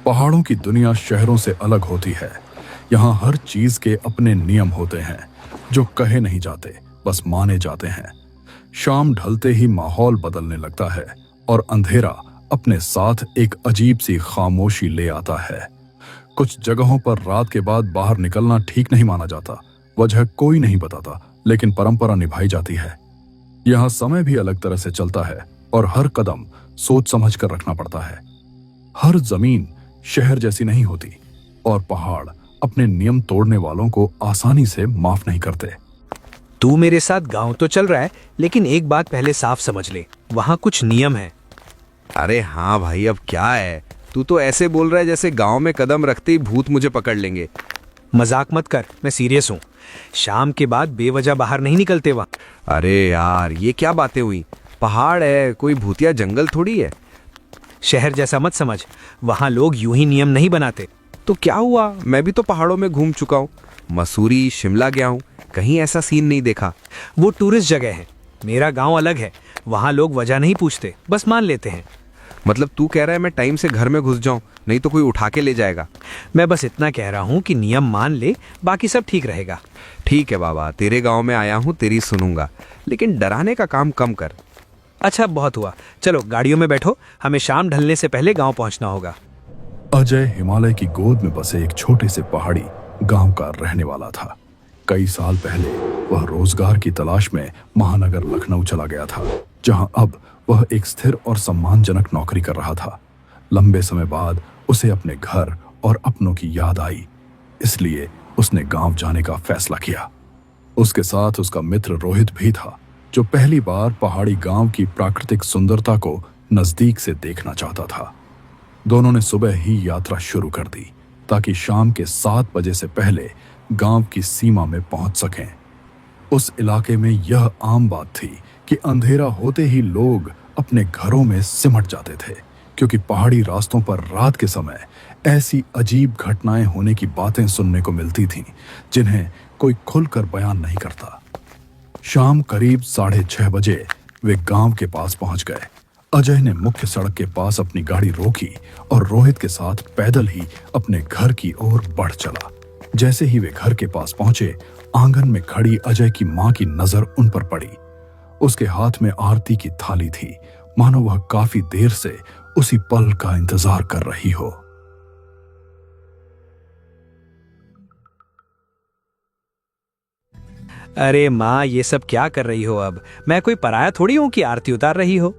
पहाड़ों की दुनिया शहरों से अलग होती है। यहाँ हर चीज के अपने नियम होते हैं जो कहे नहीं जाते, बस माने जाते हैं। शाम ढलते ही माहौल बदलने लगता है और अंधेरा अपने साथ एक अजीब सी खामोशी ले आता है। कुछ जगहों पर रात के बाद बाहर निकलना ठीक नहीं माना जाता। वजह कोई नहीं बताता, लेकिन परंपरा निभाई जाती है। यहाँ समय भी अलग तरह से चलता है और हर कदम सोच समझ कर रखना पड़ता है। हर जमीन शहर जैसी नहीं होती और पहाड़ अपने नियम तोड़ने वालों को आसानी से माफ नहीं करते। तू मेरे साथ गांव तो चल रहा है, लेकिन एक बात पहले साफ समझ ले, वहाँ कुछ नियम है। अरे हाँ भाई, अब क्या है? तू तो ऐसे बोल रहा है जैसे गांव में कदम रखते ही भूत मुझे पकड़ लेंगे। मजाक मत कर, मैं सीरियस हूँ। शाम के बाद बेवजह बाहर नहीं निकलते वहाँ। अरे यार, ये क्या बातें हुई? पहाड़ है, कोई भूतिया जंगल थोड़ी है। शहर जैसा मत समझ, वहाँ लोग यूं ही नियम नहीं बनाते। तो क्या हुआ? मैं भी तो पहाड़ों में घूम चुका हूँ, मसूरी, शिमला गया हूँ, कहीं ऐसा सीन नहीं देखा। वो टूरिस्ट जगह है, मेरा गांव अलग है। वहाँ लोग वजह नहीं पूछते, बस मान लेते हैं। मतलब तू कह रहा है मैं टाइम से घर में घुस जाऊं, नहीं तो कोई उठा के ले जाएगा? मैं बस इतना कह रहा हूँ कि नियम मान ले, बाकी सब ठीक रहेगा। ठीक है बाबा, तेरे गांव में आया हूँ, तेरी सुनूंगा, लेकिन डराने का काम कम कर। अच्छा, बहुत हुआ, चलो गाड़ियों में बैठो, हमें शाम ढलने से पहले गांव पहुंचना होगा। अजय हिमालय की गोद में बसे एक छोटे से पहाड़ी गांव का रहने वाला था। कई साल पहले वह रोजगार की तलाश में महानगर लखनऊ चला गया था, जहां अब वह एक स्थिर और सम्मानजनक नौकरी कर रहा था। लंबे समय बाद उसे अपने घर और अपनों की याद आई, इसलिए उसने गांव जाने का फैसला किया। उसके साथ उसका मित्र रोहित भी था, जो पहली बार पहाड़ी गांव की प्राकृतिक सुंदरता को नजदीक से देखना चाहता था। दोनों ने सुबह ही यात्रा शुरू कर दी ताकि शाम के 7 बजे से पहले गांव की सीमा में पहुंच सकें। उस इलाके में यह आम बात थी कि अंधेरा होते ही लोग अपने घरों में सिमट जाते थे, क्योंकि पहाड़ी रास्तों पर रात के समय ऐसी अजीब घटनाएं होने की बातें सुनने को मिलती थीं जिन्हें कोई खुलकर बयान नहीं करता। शाम करीब 6:30 बजे वे गांव के पास पहुंच गए। अजय ने मुख्य सड़क के पास अपनी गाड़ी रोकी और रोहित के साथ पैदल ही अपने घर की ओर बढ़ चला। जैसे ही वे घर के पास पहुंचे, आंगन में खड़ी अजय की मां की नजर उन पर पड़ी। उसके हाथ में आरती की थाली थी, मानो वह काफी देर से उसी पल का इंतजार कर रही हो। अरे माँ, ये सब क्या कर रही हो? अब मैं कोई पराया थोड़ी हूँ कि आरती उतार रही हो।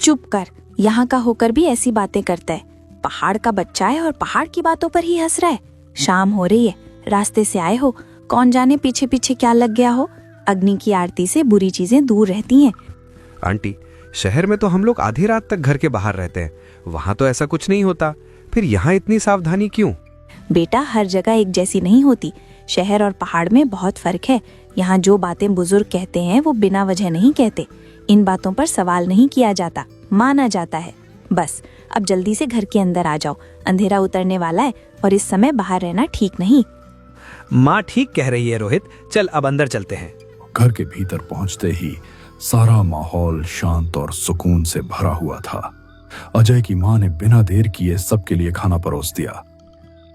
चुप कर, यहाँ का होकर भी ऐसी बातें करता है। पहाड़ का बच्चा है और पहाड़ की बातों पर ही हंस रहा है। शाम हो रही है, रास्ते से आए हो, कौन जाने पीछे पीछे क्या लग गया हो। अग्नि की आरती से बुरी चीजें दूर रहती हैं। आंटी, शहर में तो हम लोग आधी रात तक घर के बाहर रहते हैं, वहां तो ऐसा कुछ नहीं होता, फिर यहाँ इतनी सावधानी क्यों? बेटा, हर जगह एक जैसी नहीं होती। शहर और पहाड़ में बहुत फर्क है। यहाँ जो बातें बुजुर्ग कहते हैं वो बिना वजह नहीं कहते। इन बातों पर सवाल नहीं किया जाता, माना जाता है। बस अब जल्दी से घर के अंदर आ जाओ, अंधेरा उतरने वाला है और इस समय बाहर रहना ठीक नहीं। माँ ठीक कह रही है रोहित, चल अब अंदर चलते हैं। घर के भीतर पहुंचते ही सारा माहौल शांत और सुकून से भरा हुआ था। अजय की मां ने बिना देर किए सबके लिए खाना परोस दिया।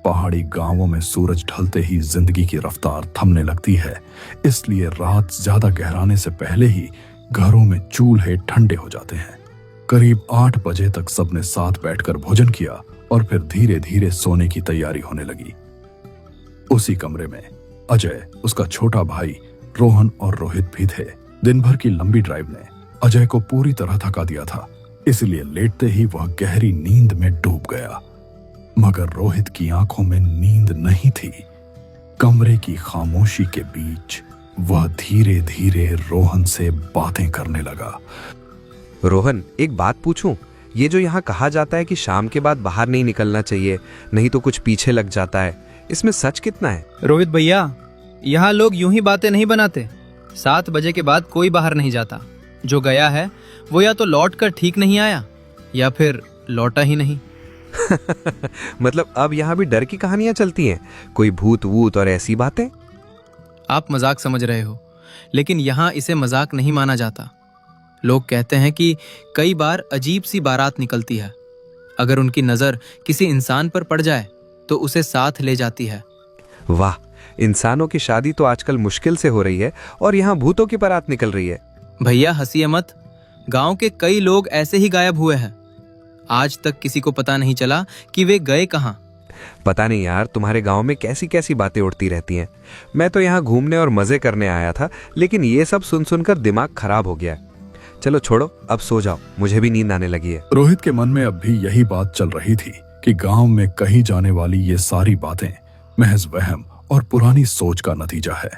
पहाड़ी गांवों में सूरज ढलते ही जिंदगी की रफ्तार थमने लगती है, इसलिए रात ज्यादा गहराने से पहले ही घरों में चूल्हे ठंडे हो जाते हैं। करीब 8 बजे तक सबने साथ बैठकर भोजन किया और फिर धीरे धीरे सोने की तैयारी होने लगी। उसी कमरे में अजय, उसका छोटा भाई रोहन और रोहित भी थे। दिन भर की लंबी ड्राइव ने अजय को पूरी तरह थका दिया था, इसलिए लेटते ही वह गहरी नींद में डूब गया। मगर रोहित की आंखों में नींद नहीं थी। कमरे की खामोशी के बीच वह धीरे धीरे रोहन से बातें करने लगा। रोहन, एक बात पूछूं? ये जो यहाँ कहा जाता है कि शाम के बाद बाहर नहीं निकलना चाहिए, नहीं तो कुछ पीछे लग जाता है, इसमें सच कितना है? रोहित भैया, यहाँ लोग यूं ही बातें नहीं बनाते। 7 बजे के बाद कोई बाहर नहीं जाता। जो गया है वो या तो लौट कर ठीक नहीं आया या फिर लौटा ही नहीं। मतलब अब यहाँ भी डर की कहानियां चलती हैं, कोई भूत वूत और ऐसी बातें? आप मजाक समझ रहे हो, लेकिन यहाँ इसे मजाक नहीं माना जाता। लोग कहते हैं कि कई बार अजीब सी बारात निकलती है, अगर उनकी नजर किसी इंसान पर पड़ जाए तो उसे साथ ले जाती है। वाह, इंसानों की शादी तो आजकल मुश्किल से हो रही है और यहाँ भूतों की बारात निकल रही है। भैया हंसिए मत, गांव के कई लोग ऐसे ही गायब हुए हैं। आज तक किसी को पता नहीं चला कि वे गए कहाँ। पता नहीं यार, तुम्हारे गांव में कैसी कैसी बातें उड़ती रहती हैं। मैं तो यहाँ घूमने और मजे करने आया था, लेकिन ये सब सुन सुनकर दिमाग खराब हो गया। चलो छोड़ो, अब सो जाओ, मुझे भी नींद आने लगी है। रोहित के मन में अब भी यही बात चल रही थी कि गांव में कही जाने वाली ये सारी बातें महज वहम और पुरानी सोच का नतीजा है।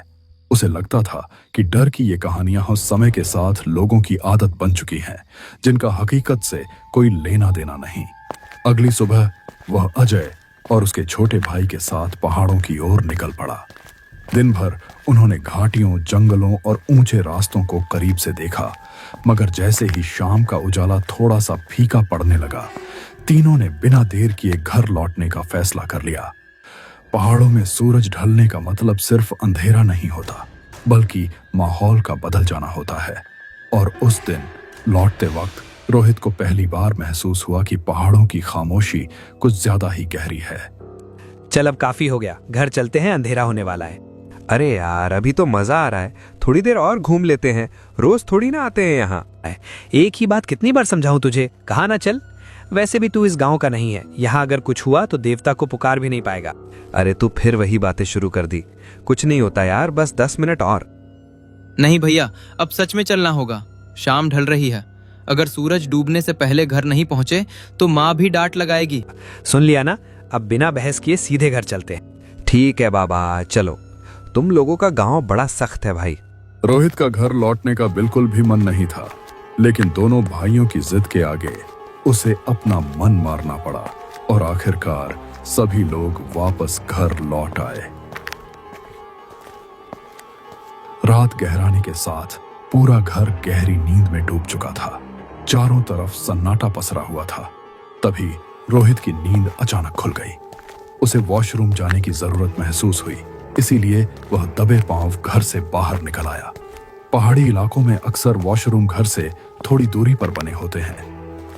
उसे लगता था कि डर की ये कहानियां समय के साथ लोगों की आदत बन चुकी हैं, जिनका हकीकत से कोई लेना देना नहीं। अगली सुबह वह अजय और उसके छोटे भाई के साथ पहाड़ों की ओर निकल पड़ा। दिन भर उन्होंने घाटियों, जंगलों और ऊंचे रास्तों को करीब से देखा, मगर जैसे ही शाम का उजाला थोड़ा सा फीका पड़ने लगा, तीनों ने बिना देर किए घर लौटने का फैसला कर लिया। पहाड़ों में सूरज ढलने का मतलब सिर्फ अंधेरा नहीं होता, बल्कि माहौल का बदल जाना होता है। और उस दिन लौटते वक्त रोहित को पहली बार महसूस हुआ कि पहाड़ों की खामोशी कुछ ज्यादा ही गहरी है। चल अब काफी हो गया, घर चलते हैं, अंधेरा होने वाला है। अरे यार, अभी तो मजा आ रहा है, थोड़ी देर और घूम लेते हैं। रोज थोड़ी ना आते हैं यहाँ। एक ही बात कितनी बार समझाऊं तुझे, कहा ना चल। वैसे भी तू इस गांव का नहीं है, यहाँ अगर कुछ हुआ तो देवता को पुकार भी नहीं पाएगा। अरे तू फिर वही बातें शुरू कर दी। कुछ नहीं होता यार, बस 10 मिनट और। नहीं भैया, अब सच में चलना होगा। शाम ढल रही है, अगर सूरज डूबने से पहले घर नहीं पहुंचे तो माँ भी डांट लगाएगी। सुन लिया ना, अब बिना बहस किए सीधे घर चलते हैं। ठीक है बाबा, चलो। तुम लोगों का गांव बड़ा सख्त है भाई। रोहित का घर लौटने का बिल्कुल भी मन नहीं था, लेकिन दोनों भाइयों की जिद के आगे उसे अपना मन मारना पड़ा और आखिरकार सभी लोग वापस घर लौट आए। रात गहराने के साथ पूरा घर गहरी नींद में डूब चुका था। चारों तरफ सन्नाटा पसरा हुआ था। तभी रोहित की नींद अचानक खुल गई। उसे वॉशरूम जाने की जरूरत महसूस हुई, इसीलिए वह दबे पांव घर से बाहर निकल आया। पहाड़ी इलाकों में अक्सर वॉशरूम घर से थोड़ी दूरी पर बने होते हैं,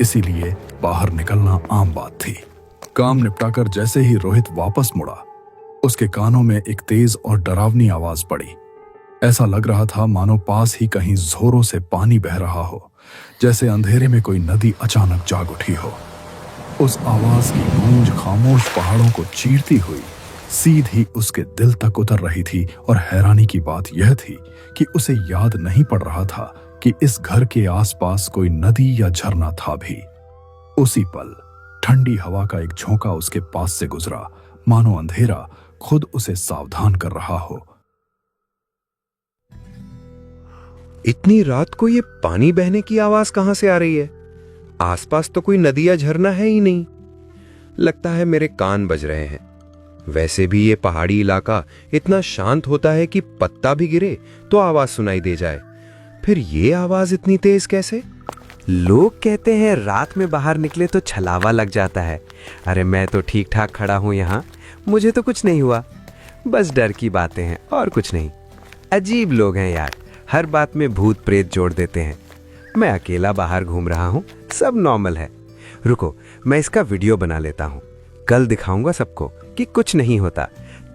इसीलिए बाहर निकलना आम बात थी। काम निपटाकर जैसे ही रोहित वापस मुड़ा, उसके कानों में एक तेज और डरावनी आवाज पड़ी। ऐसा लग रहा था मानो पास ही कहीं जोरों से पानी बह रहा हो, जैसे अंधेरे में कोई नदी अचानक जाग उठी हो। उस आवाज की गूंज खामोश पहाड़ों को चीरती हुई सीधी उसके दिल तक उतर रही थी। और हैरानी की बात यह थी कि उसे याद नहीं पड़ रहा था कि इस घर के आसपास कोई नदी या झरना था भी। उसी पल ठंडी हवा का एक झोंका उसके पास से गुजरा, मानो अंधेरा खुद उसे सावधान कर रहा हो। इतनी रात को ये पानी बहने की आवाज कहां से आ रही है? आसपास तो कोई नदी या झरना है ही नहीं। लगता है मेरे कान बज रहे हैं। वैसे भी ये पहाड़ी इलाका इतना शांत होता है कि पत्ता भी गिरे तो आवाज सुनाई दे जाए, फिर ये आवाज इतनी तेज कैसे? लोग कहते हैं रात में बाहर निकले तो छलावा लग जाता है। अरे मैं तो ठीक ठाक खड़ा हूं यहाँ, मुझे तो कुछ नहीं हुआ। बस डर की बातें हैं और कुछ नहीं। अजीब लोग हैं यार, हर बात में भूत प्रेत जोड़ देते हैं। मैं अकेला बाहर घूम रहा हूँ, सब नॉर्मल है। रुको, मैं इसका वीडियो बना लेता हूँ, कल दिखाऊंगा सबको कि कुछ नहीं होता,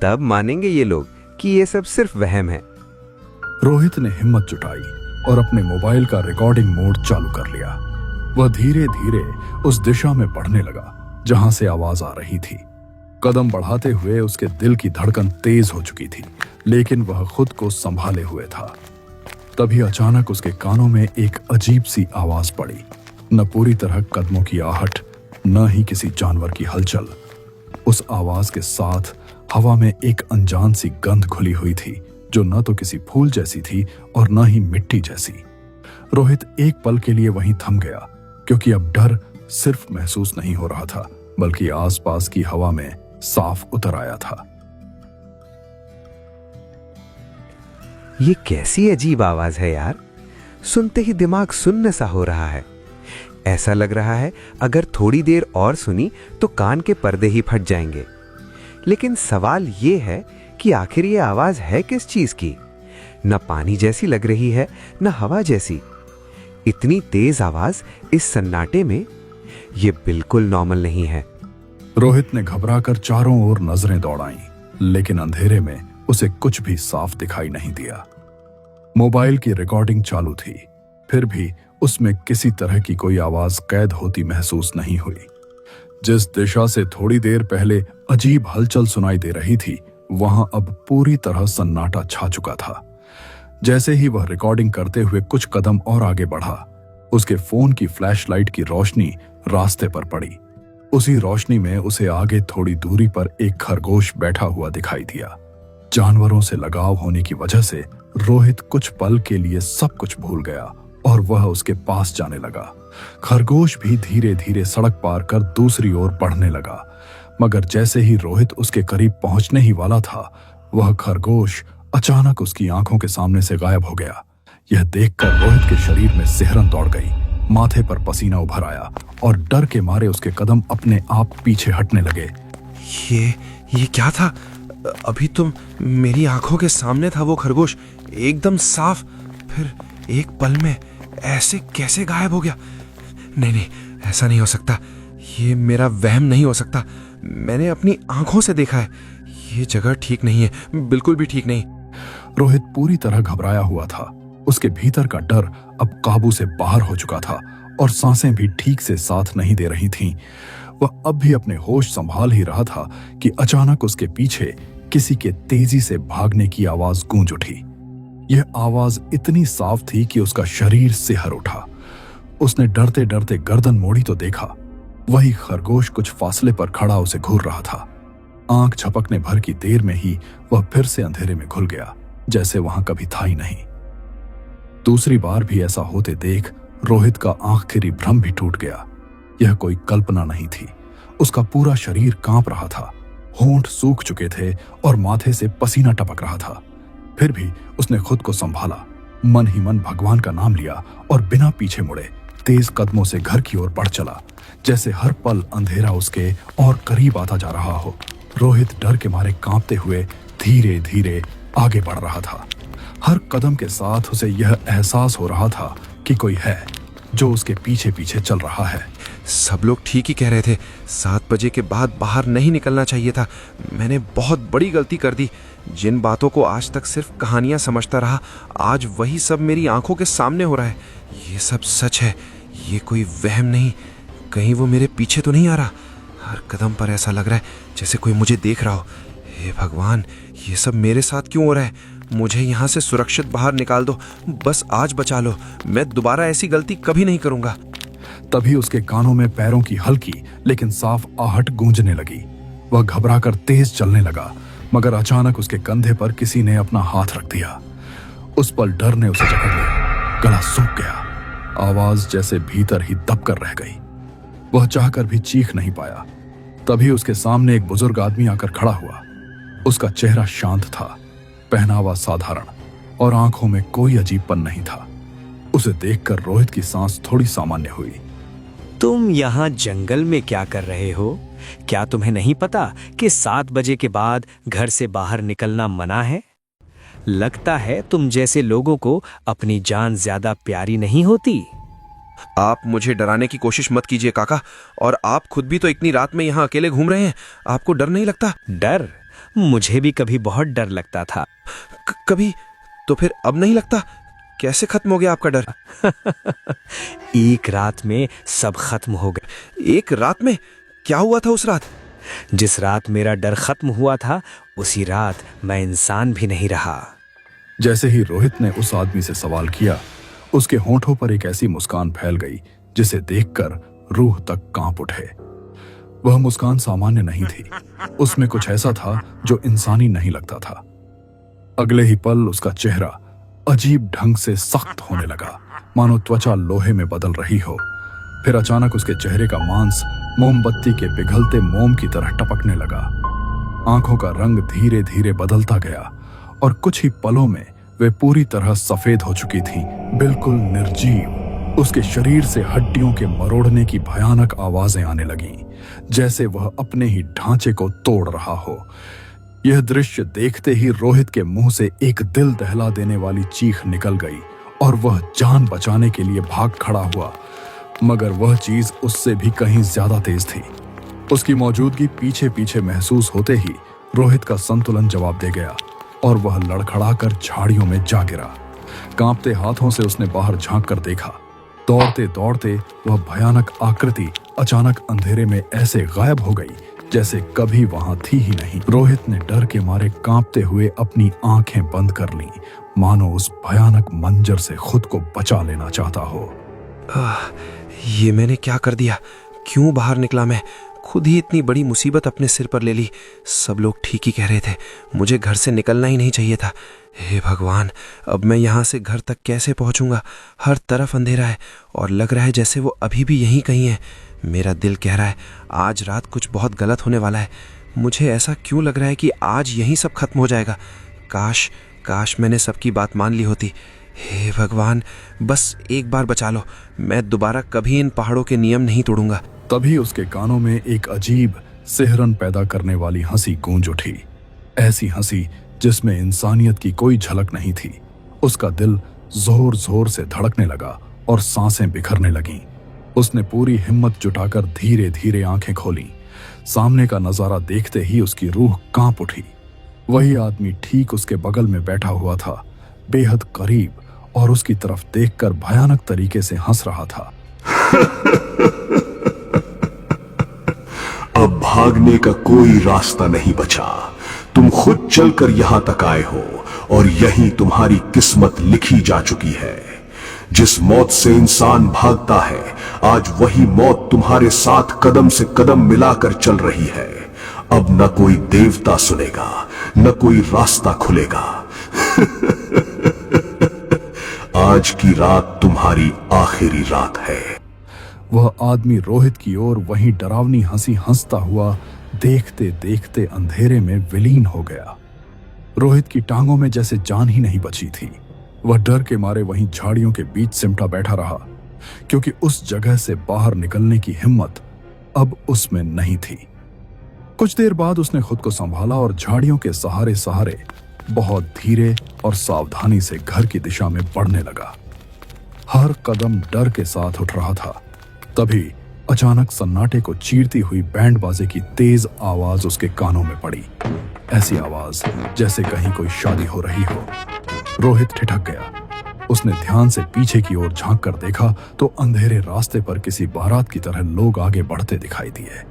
तब मानेंगे ये लोग कि ये सब सिर्फ वहम है। रोहित ने हिम्मत जुटाई और अपने मोबाइल का रिकॉर्डिंग मोड चालू कर लिया। वह धीरे धीरे उस दिशा में बढ़ने लगा जहां से आवाज आ रही थी। कदम बढ़ाते हुए उसके दिल की धड़कन तेज हो चुकी थी, लेकिन वह खुद को संभाले हुए था। तभी अचानक उसके कानों में एक अजीब सी आवाज पड़ी। न पूरी तरह कदमों की आहट, न ही किसी जानवर की हलचल। उस आवाज के साथ हवा में एक अनजान सी गंध घुली हुई थी, जो न तो किसी फूल जैसी थी और न ही मिट्टी जैसी। रोहित एक पल के लिए वहीं थम गया, क्योंकि अब डर सिर्फ महसूस नहीं हो रहा था, बल्कि आसपास की हवा में साफ उतर आया था। ये कैसी अजीब आवाज है यार, सुनते ही दिमाग सुन्न सा हो रहा है। ऐसा लग रहा है अगर थोड़ी देर और सुनी तो कान के पर्दे ही फट जाएंगे। लेकिन सवाल ये है कि आखिर ये आवाज है किस चीज की? न पानी जैसी लग रही है, न हवा जैसी। इतनी तेज आवाज इस सन्नाटे में, ये बिल्कुल नॉर्मल नहीं है। रोहित ने घबराकर चारों ओर नजरें दौड़ाईं, लेकिन अंधेरे में उसे कुछ भी साफ दिखाई नहीं दिया। मोबाइल की रिकॉर्डिंग चालू थी, फिर भी उसमें किसी तरह की कोई आवाज कैद होती महसूस नहीं हुई। जिस दिशा से थोड़ी देर पहले अजीब हलचल सुनाई दे रही थी, वहां अब पूरी तरह सन्नाटा छा चुका था। जैसे ही वह रिकॉर्डिंग करते हुए कुछ कदम और आगे बढ़ा, उसके फोन की फ्लैशलाइट की रोशनी रास्ते पर पड़ी। उसी रोशनी में उसे आगे थोड़ी दूरी पर एक खरगोश बैठा हुआ दिखाई दिया। जानवरों से लगाव होने की वजह से रोहित कुछ पल के लिए सब कुछ भूल गया और वह उसके पास जाने लगा। खरगोश भी धीरे धीरे सड़क पार कर दूसरी ओर बढ़ने लगा, मगर जैसे ही रोहित उसके करीब पहुंचने ही वाला था, वह खरगोश अचानक उसकी आंखों के सामने से गायब हो गया। यह देखकर रोहित के शरीर में सिहरन दौड़ गई, माथे पर पसीना उभर आया और डर के मारे उसके कदम अपने आप पीछे हटने लगे। ये क्या था? अभी तो मेरी आंखों के सामने था वो खरगोश, एकदम साफ, फिर एक पल में ऐसे कैसे गायब हो गया? नहीं, ऐसा नहीं हो सकता। ये मेरा वहम नहीं हो सकता। मैंने अपनी आंखों से देखा है। ये जगह ठीक नहीं है, बिल्कुल भी ठीक नहीं। रोहित पूरी तरह घबराया हुआ था। उसके भीतर का डर अब काबू से बाहर हो चुका था और सांसें भी ठीक से साथ नहीं दे रही थीं। वह अब भी अपने होश संभाल ही रहा था कि अचानक उसके पीछे किसी के तेजी से भागने की आवाज गूंज उठी। यह आवाज इतनी साफ थी कि उसका शरीर सिहर उठा। उसने डरते डरते गर्दन मोड़ी तो देखा, वही खरगोश कुछ फासले पर खड़ा उसे घूर रहा था। आंख झपकने भर की देर में ही वह फिर से अंधेरे में घुल गया, जैसे वहां कभी था ही नहीं। दूसरी बार भी ऐसा होते देख रोहित का आखिरी भ्रम भी टूट गया। यह कोई कल्पना नहीं थी। उसका पूरा शरीर कांप रहा था, होंठ सूख चुके थे और माथे से पसीना टपक रहा था। फिर भी उसने खुद को संभाला, मन ही मन भगवान का नाम लिया और बिना पीछे मुड़े तेज कदमों से घर की ओर बढ़ चला, जैसे हर पल अंधेरा उसके और करीब आता जा रहा हो। रोहित डर के मारे कांपते हुए धीरे धीरे आगे बढ़ रहा था। हर कदम के साथ उसे यह एहसास हो रहा था कि कोई है जो उसके पीछे पीछे चल रहा है। सब लोग ठीक ही कह रहे थे, 7 बजे के बाद बाहर नहीं निकलना चाहिए था। मैंने बहुत बड़ी गलती कर दी। जिन बातों को आज तक सिर्फ कहानियां समझता रहा, आज वही सब मेरी आंखों के सामने हो रहा है। ये सब सच है, ये कोई वहम नहीं। कहीं वो मेरे पीछे तो नहीं आ रहा? हर कदम पर ऐसा लग रहा है जैसे कोई मुझे देख रहा हो। हे भगवान, ये सब मेरे साथ क्यों हो रहा है? मुझे यहाँ से सुरक्षित बाहर निकाल दो, बस आज बचा लो। मैं दोबारा ऐसी गलती कभी नहीं करूंगा। तभी उसके कानों में पैरों की हल्की लेकिन साफ आहट गूंजने लगी। वह घबराकर तेज चलने लगा, मगर अचानक उसके कंधे पर किसी ने अपना हाथ रख दिया। उस पल डर ने उसे जकड़ लिया, गला सूख गया, आवाज जैसे भीतर ही दब कर रह गई। वह चाहकर भी चीख नहीं पाया। तभी उसके सामने एक बुजुर्ग आदमी आकर खड़ा हुआ। उसका चेहरा शांत था, पहनावा साधारण और आंखों में कोई अजीबपन नहीं था। उसे देखकर रोहित की सांस थोड़ी सामान्य हुई। तुम यहाँ जंगल में क्या कर रहे हो? क्या तुम्हें नहीं पता कि 7 बजे के बाद घर से बाहर निकलना मना है? लगता है तुम जैसे लोगों को अपनी जान ज्यादा प्यारी नहीं होती। आप मुझे डराने की कोशिश मत कीजिए काका, और आप खुद भी तो इतनी रात में यहाँ अकेले घूम रहे हैं। आपको डर नहीं लगता? डर? मुझे भी कभी बहुत डर लगता था। कभी? तो फिर अब नहीं लगता? कैसे खत्म हो गया आपका डर? एक रात में सब खत्म हो गया। एक रात में? क्या हुआ था उस रात? जिस रात मेरा डर खत्म हुआ था, उसी रात मैं इंसान भी नहीं रहा। जैसे ही रोहित ने उस आदमी से सवाल किया, उसके होंठों पर एक ऐसी मुस्कान फैल गई जिसे देखकर रूह तक कांप उठे। वह मुस्कान सामान्य नहीं थी, उसमें कुछ ऐसा था जो इंसानी नहीं लगता था। अगले ही पल उसका चेहरा अजीब ढंग से सख्त होने लगा, मानो त्वचा लोहे में बदल रही हो। फिर अचानक उसके चेहरे का मांस मोमबत्ती के पिघलते मोम की तरह टपकने लगा। आंखों का रंग धीरे धीरे बदलता गया और कुछ ही पलों में वे पूरी तरह सफेद हो चुकी थीं, बिल्कुल निर्जीव। उसके शरीर से हड्डियों के मरोड़ने की भयानक आवाजें आने लगीं, जैसे वह अपने ही ढांचे को तोड़ रहा हो। यह दृश्य देखते ही रोहित के मुंह से एक दिल दहला देने वाली चीख निकल गई और वह जान बचाने के लिए भाग खड़ा हुआ। मगर वह चीज उससे भी कहीं ज्यादा तेज थी। उसकी मौजूदगी पीछे पीछे महसूस होते ही रोहित का संतुलन जवाब दे गया और वह लड़खड़ाकर झाड़ियों में जा गिरा। कांपते हाथों से उसने बाहर झांक कर देखा। दौड़ते दौड़ते वह भयानक आकृति अचानक अंधेरे में ऐसे गायब हो गई जैसे कभी वहां थी ही नहीं। रोहित ने डर के मारे कांपते हुए अपनी आंखें बंद कर लीं, मानो उस भयानक मंजर से खुद को बचा लेना चाहता हो। ये मैंने क्या कर दिया? क्यों बाहर निकला मैं? खुद ही इतनी बड़ी मुसीबत अपने सिर पर ले ली। सब लोग ठीक ही कह रहे थे, मुझे घर से निकलना ही नहीं चाहिए था। हे भगवान, अब मैं यहाँ से घर तक कैसे पहुँचूंगा? हर तरफ अंधेरा है और लग रहा है जैसे वो अभी भी यहीं कहीं है। मेरा दिल कह रहा है आज रात कुछ बहुत गलत होने वाला है। मुझे ऐसा क्यों लग रहा है कि आज यहीं सब खत्म हो जाएगा? काश मैंने सबकी बात मान ली होती। हे भगवान, बस एक बार बचा लो। मैं दोबारा कभी इन पहाड़ों के नियम नहीं तोड़ूंगा। तभी उसके कानों में एक अजीब सिहरन पैदा करने वाली हंसी गूंज उठी। ऐसी हंसी जिसमें इंसानियत की कोई झलक नहीं थी। उसका दिल जोर जोर से धड़कने लगा और सांसें बिखरने लगीं। उसने पूरी हिम्मत जुटाकर धीरे धीरे आंखें खोलीं। सामने का नजारा देखते ही उसकी रूह कांप उठी। वही आदमी ठीक उसके बगल में बैठा हुआ था, बेहद करीब, और उसकी तरफ देखकर भयानक तरीके से हंस रहा था। अब भागने का कोई रास्ता नहीं बचा। तुम खुद चलकर यहां तक आए हो और यहीं तुम्हारी किस्मत लिखी जा चुकी है। जिस मौत से इंसान भागता है, आज वही मौत तुम्हारे साथ कदम से कदम मिलाकर चल रही है। अब न कोई देवता सुनेगा, न कोई रास्ता खुलेगा। आज की रात तुम्हारी आखिरी रात है। वह आदमी रोहित की ओर वही डरावनी हंसी हंसता हुआ देखते देखते अंधेरे में विलीन हो गया। रोहित की टांगों में जैसे जान ही नहीं बची थी। वह डर के मारे वहीं झाड़ियों के बीच सिमटा बैठा रहा, क्योंकि उस जगह से बाहर निकलने की हिम्मत अब उसमें नहीं थी। कुछ देर बाद उसने खुद को संभाला और झाड़ियों के सहारे सहारे बहुत धीरे और सावधानी से घर की दिशा में बढ़ने लगा। हर कदम डर के साथ उठ रहा था। तभी अचानक सन्नाटे को चीरती हुई बैंड बाजे की तेज आवाज उसके कानों में पड़ी। ऐसी आवाज जैसे कहीं कोई शादी हो रही हो। रोहित ठिठक गया। उसने ध्यान से पीछे की ओर झांक कर देखा तो अंधेरे रास्ते पर किसी बारात की तरह लोग आगे बढ़ते दिखाई दिए।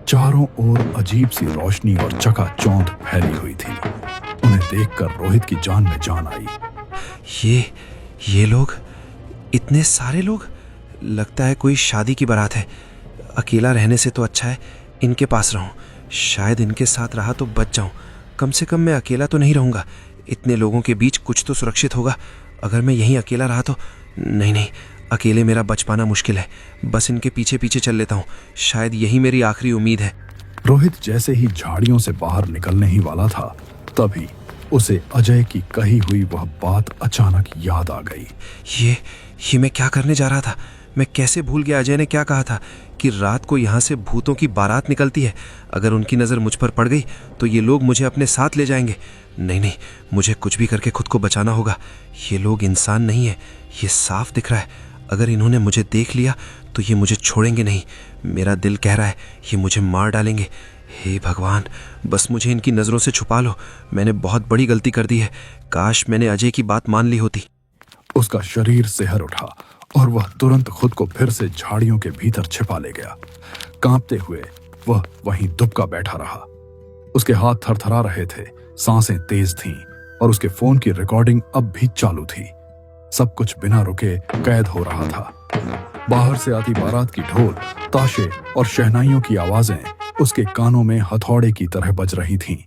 चारों ओर अजीब सी रोशनी और चकाचौंध फैली हुई थी। उन्हें देखकर रोहित की जान में जान आई। ये लोग, इतने सारे लोग, लगता है कोई शादी की बारात है। अकेला रहने से तो अच्छा है इनके पास रहूं। शायद इनके साथ रहा तो बच जाऊं। कम से कम मैं अकेला तो नहीं रहूंगा। इतने लोगों के बीच कुछ तो सुरक्षित होगा। अगर मैं यहीं अकेला रहा तो नहीं, अकेले मेरा बच पाना मुश्किल है। बस इनके पीछे पीछे चल लेता हूँ। शायद यही मेरी आखिरी उम्मीद है। रोहित जैसे ही झाड़ियों से बाहर निकलने ही वाला था, तभी उसे अजय की कही हुई वह बात अचानक याद आ गई। ये मैं क्या करने जा रहा था? मैं कैसे भूल गया अजय ने क्या कहा था कि रात को यहाँ से भूतों की बारात निकलती है। अगर उनकी नज़र मुझ पर पड़ गई तो ये लोग मुझे अपने साथ ले जाएंगे। नहीं, मुझे कुछ भी करके खुद को बचाना होगा। ये लोग इंसान नहीं है, ये साफ दिख रहा है। अगर इन्होंने मुझे देख लिया तो ये मुझे छोड़ेंगे नहीं। मेरा दिल कह रहा है ये मुझे मार डालेंगे। हे भगवान, बस मुझे इनकी नज़रों से छुपा लो। मैंने बहुत बड़ी गलती कर दी है। काश मैंने अजय की बात मान ली होती। उसका शरीर सिहर उठा और वह तुरंत खुद को फिर से झाड़ियों के भीतर छिपा ले गया। कांपते हुए वह वहीं दुबका बैठा रहा। उसके हाथ थरथरा रहे थे, सांसें तेज थीं और उसके फोन की रिकॉर्डिंग अब भी चालू थी। सब कुछ बिना रुके कैद हो रहा था। बाहर से आती बारात की ढोल, ताशे और शहनाइयों की आवाजें उसके कानों में हथौड़े की तरह बज रही थीं।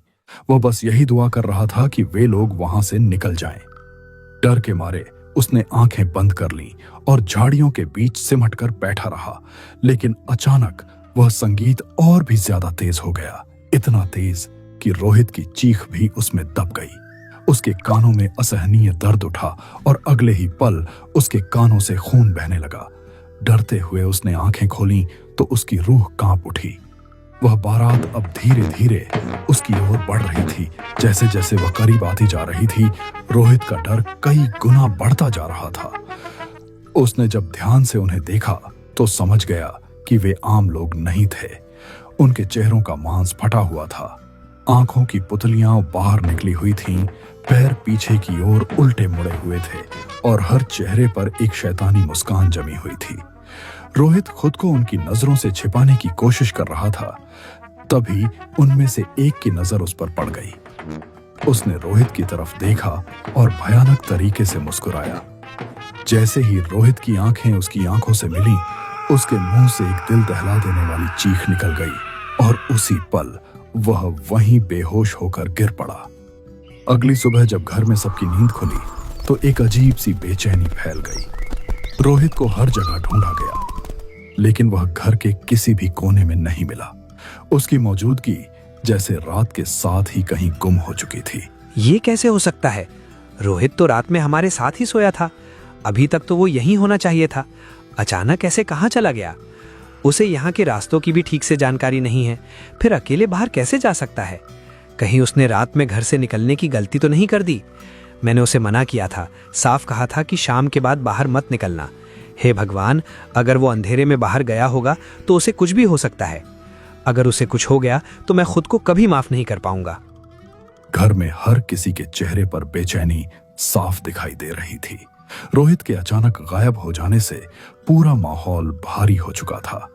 वह बस यही दुआ कर रहा था कि वे लोग वहां से निकल जाएं। डर के मारे उसने आंखें बंद कर लीं और झाड़ियों के बीच सिमटकर बैठा रहा। लेकिन अचानक वह संगीत और भी ज्यादा तेज हो गया, इतना तेज कि रोहित की चीख भी उसमें दब गई। उसके कानों में असहनीय दर्द उठा और अगले ही पल उसके कानों से खून बहने लगा। डरते हुए उसने आंखें खोलीं तो उसकी रूह कांप उठी। वह बारात अब धीरे धीरे उसकी ओर बढ़ रही थी। जैसे जैसे वह करीब आती जा रही थी, रोहित का डर कई गुना बढ़ता जा रहा था। उसने जब ध्यान से उन्हें देखा तो समझ गया कि वे आम लोग नहीं थे। उनके चेहरों का मांस फटा हुआ था, आंखों की पुतलियां बाहर निकली हुई थीं, पैर पीछे की ओर उल्टे मुड़े हुए थे और हर चेहरे पर एक शैतानी मुस्कान जमी हुई थी। रोहित खुद को उनकी नजरों से छिपाने की कोशिश कर रहा था, तभी उनमें से एक की नजर उस पर पड़ गई। उसने रोहित की तरफ देखा और भयानक तरीके से मुस्कुराया। जैसे ही रोहित की आंखें उसकी आंखों से मिली, उसके मुंह से एक दिल दहला देने वाली चीख निकल गई और उसी पल वह वहीं बेहोश होकर गिर पड़ा। अगली सुबह जब घर में सबकी नींद खुली तो एक अजीब सी बेचैनी फैल गई। रोहित को हर जगह ढूंढा गया, लेकिन वह घर के किसी भी कोने में नहीं मिला। उसकी मौजूदगी जैसे रात के साथ ही कहीं गुम हो चुकी थी। ये कैसे हो सकता है? रोहित तो रात में हमारे साथ ही सोया था, अभी तक तो वो यहीं होना चाहिए था। अचानक ऐसे कहाँ चला गया? उसे यहाँ के रास्तों की भी ठीक से जानकारी नहीं है, फिर अकेले बाहर कैसे जा सकता है? कहीं उसने रात में घर से निकलने की गलती तो नहीं कर दी? मैंने उसे मना किया था, साफ कहा था कि शाम के बाद बाहर मत निकलना। हे भगवान, अगर वो अंधेरे में बाहर गया होगा तो उसे कुछ भी हो सकता है। अगर उसे कुछ हो गया तो मैं खुद को कभी माफ नहीं कर पाऊंगा। घर में हर किसी के चेहरे पर बेचैनी साफ दिखाई दे रही थी। रोहित के अचानक गायब हो जाने से पूरा माहौल भारी हो चुका था,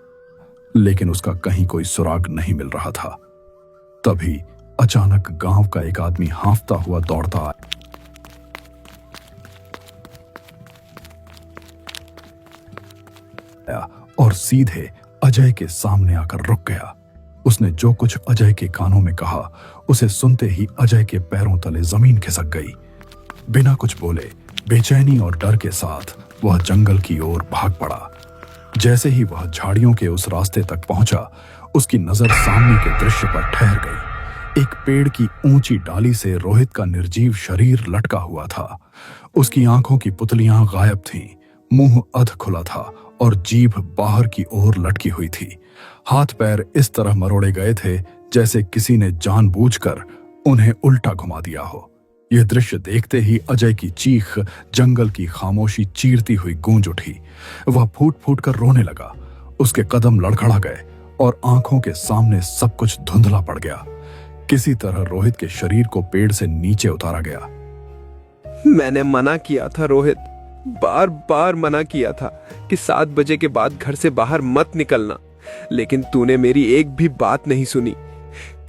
लेकिन उसका कहीं कोई सुराग नहीं मिल रहा था। तभी अचानक गांव का एक आदमी हांफता हुआ दौड़ता आया और सीधे अजय के सामने आकर रुक गया। उसने जो कुछ अजय के कानों में कहा, उसे सुनते ही अजय के पैरों तले जमीन खिसक गई। बिना कुछ बोले, बेचैनी और डर के साथ वह जंगल की ओर भाग पड़ा। जैसे ही वह झाड़ियों के उस रास्ते तक पहुंचा, उसकी नजर सामने के दृश्य पर ठहर गई। एक पेड़ की ऊंची डाली से रोहित का निर्जीव शरीर लटका हुआ था। उसकी आंखों की पुतलियां गायब थीं, मुंह अध खुला था और जीभ बाहर की ओर लटकी हुई थी। हाथ पैर इस तरह मरोड़े गए थे जैसे किसी ने जानबूझकर उन्हें उल्टा घुमा दिया हो। यह दृश्य देखते ही अजय की चीख जंगल की खामोशी चीरती हुई गूंज उठी। वह फूट फूट कर रोने लगा। उसके कदम लड़खड़ा गए और आंखों के सामने सब कुछ धुंधला पड़ गया। किसी तरह रोहित के शरीर को पेड़ से नीचे उतारा गया। मैंने मना किया था रोहित, बार बार मना किया था कि 7 बजे के बाद घर से बाहर मत निकलना, लेकिन तूने मेरी एक भी बात नहीं सुनी।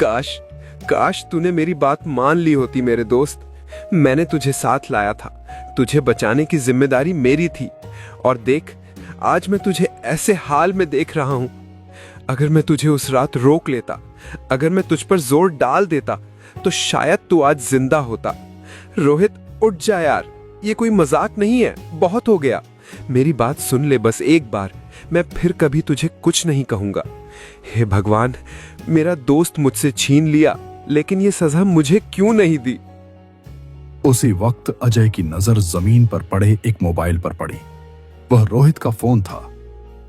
काश तूने मेरी बात मान ली होती मेरे दोस्त। मैंने तुझे साथ लाया था, तुझे बचाने की जिम्मेदारी मेरी थी, और देख आज मैं तुझे ऐसे हाल में देख रहा हूं। अगर मैं तुझे उस रात रोक लेता, अगर मैं तुझ पर जोर डाल देता, तो शायद तू आज जिंदा होता। रोहित उठ जा यार, ये कोई मजाक नहीं है, बहुत हो गया। मेरी बात सुन ले बस एक बार, मैं फिर कभी तुझे कुछ नहीं कहूंगा। हे भगवान, मेरा दोस्त मुझसे छीन लिया, लेकिन ये सजा मुझे क्यों नहीं दी? उसी वक्त अजय की नजर जमीन पर पड़े एक मोबाइल पर पड़ी। वह रोहित का फोन था।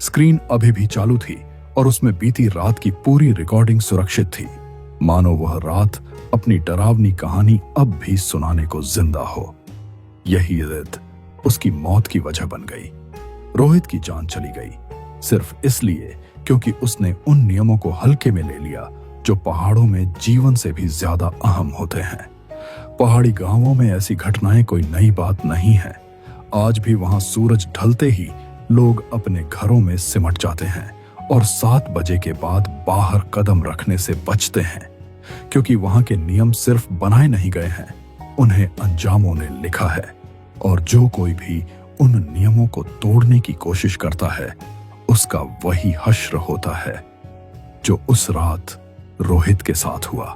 स्क्रीन अभी भी चालू थी और उसमें बीती रात की पूरी रिकॉर्डिंग सुरक्षित थी, मानो वह रात अपनी डरावनी कहानी अब भी सुनाने को जिंदा हो। यही जिद उसकी मौत की वजह बन गई। रोहित की जान चली गई सिर्फ इसलिए क्योंकि उसने उन नियमों को हल्के में ले लिया जो पहाड़ों में जीवन से भी ज्यादा अहम होते हैं। पहाड़ी गांवों में ऐसी घटनाएं कोई नई बात नहीं है। आज भी वहां सूरज ढलते ही लोग अपने घरों में सिमट जाते हैं और 7 बजे के बाद बाहर कदम रखने से बचते हैं, क्योंकि वहां के नियम सिर्फ बनाए नहीं गए हैं, उन्हें अंजामों ने लिखा है। और जो कोई भी उन नियमों को तोड़ने की कोशिश करता है, उसका वही हश्र होता है जो उस रात रोहित के साथ हुआ।